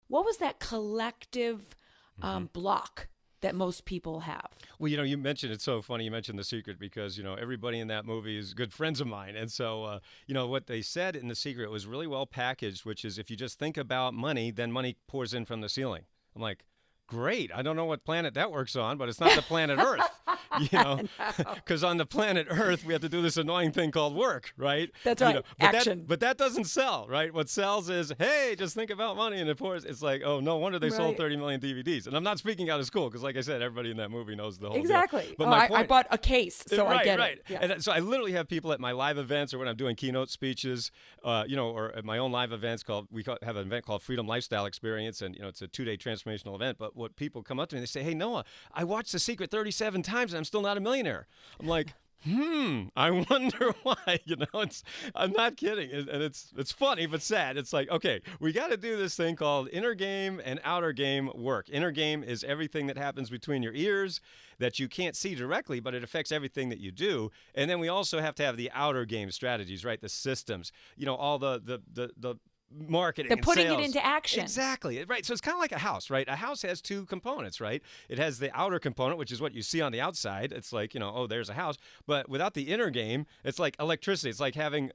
what was that collective block that most people have? Well, you mentioned, it's so funny you mentioned The Secret because, everybody in that movie is good friends of mine. And so, what they said in The Secret was really well packaged, which is if you just think about money, then money pours in from the ceiling. I'm like, great. I don't know what planet that works on, but it's not the planet Earth, because on the planet Earth, we have to do this annoying thing called work, right? That's right. Action. But that doesn't sell, right? What sells is, hey, just think about money. And of course, it's like, oh, no wonder they sold 30 million DVDs. And I'm not speaking out of school because, like I said, everybody in that movie knows the whole exactly. deal. But I bought a case, so I get it. Yeah. And so I literally have people at my live events or when I'm doing keynote speeches, or at my own live events have an event called Freedom Lifestyle Experience. And, it's a 2-day transformational event. But what people come up to me, they say, hey, Noah, I watched The Secret 37 times and I'm still not a millionaire. I'm like, I wonder why. I'm not kidding, and it's funny but sad. It's like, okay, we got to do this thing called inner game and outer game work. Inner game is everything that happens between your ears that you can't see directly, but it affects everything that you do. And then we also have to have the outer game strategies, right? The systems, all the marketing They're and putting sales. it into action. Exactly. Right. So it's kind of like a house, right? A house has two components, right? It has the outer component, which is what you see on the outside. It's like, there's a house. But without the inner game, it's like electricity. It's like having,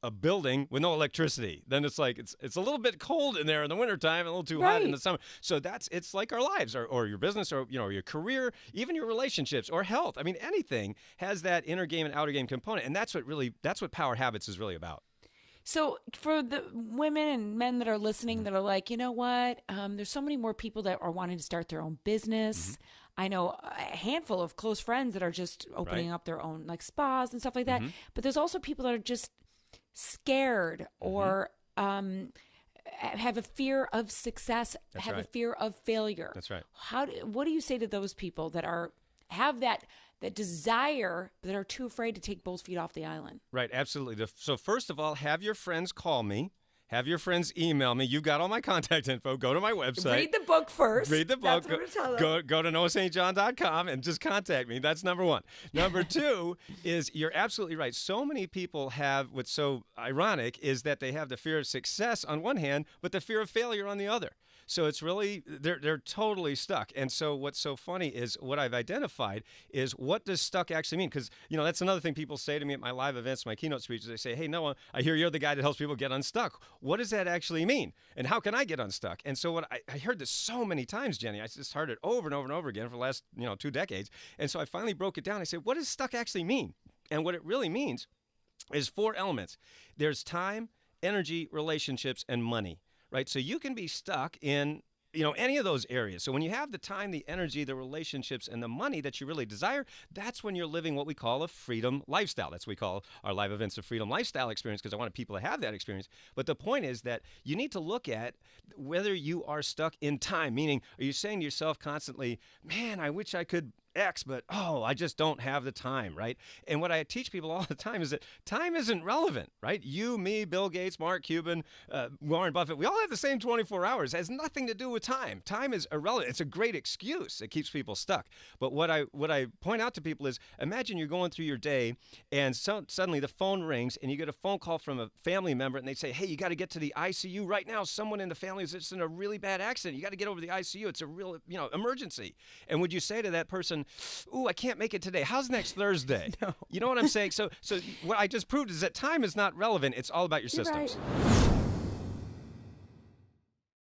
a building with no electricity. Then it's like it's a little bit cold in there in the wintertime and a little too hot in the summer. So it's like our lives or your business or, your career, even your relationships or health. I mean, anything has that inner game and outer game component. And that's what Power Habits is really about. So for the women and men that are listening that are like, you know what, there's so many more people that are wanting to start their own business. I know a handful of close friends that are just opening up their own like spas and stuff like that. But there's also people that are just scared or have a fear of success, a fear of failure. That's right. What do you say to those people that have that desire, that are too afraid to take both feet off the island? Right, absolutely. So first of all, have your friends call me. Have your friends email me. You've got all my contact info. Go to my website. Read the book first. Read the book. That's what I'm telling them. Go to noahstjohn.com and just contact me. That's number one. Number two is you're absolutely right. So many people have, what's so ironic is that they have the fear of success on one hand, but the fear of failure on the other. So it's really, they're totally stuck. And so what's so funny is what I've identified is what does stuck actually mean? Because, that's another thing people say to me at my live events, my keynote speeches. They say, hey, Noah, I hear you're the guy that helps people get unstuck. What does that actually mean? And how can I get unstuck? And so what I heard this so many times, Jenny. I just heard it over and over and over again for the last, 2 decades. And so I finally broke it down. I said, what does stuck actually mean? And what it really means is 4 elements. There's time, energy, relationships, and money. Right, so you can be stuck in, any of those areas. So when you have the time, the energy, the relationships, and the money that you really desire, that's when you're living what we call a freedom lifestyle. That's what we call our live events a freedom lifestyle experience because I want people to have that experience. But the point is that you need to look at whether you are stuck in time, meaning are you saying to yourself constantly, man, I wish I could X, but I just don't have the time, right? And what I teach people all the time is that time isn't relevant, right? You, me, Bill Gates, Mark Cuban, Warren Buffett, we all have the same 24 hours. It has nothing to do with time. Time is irrelevant. It's a great excuse that keeps people stuck. But what I point out to people is imagine you're going through your day and suddenly the phone rings and you get a phone call from a family member and they say, hey, you got to get to the ICU right now. Someone in the family is just in a really bad accident. You got to get over to the ICU. It's a real, emergency. And would you say to that person, ooh, I can't make it today. How's next Thursday? No. You know what I'm saying? So what I just proved is that time is not relevant. It's all about your systems. Right.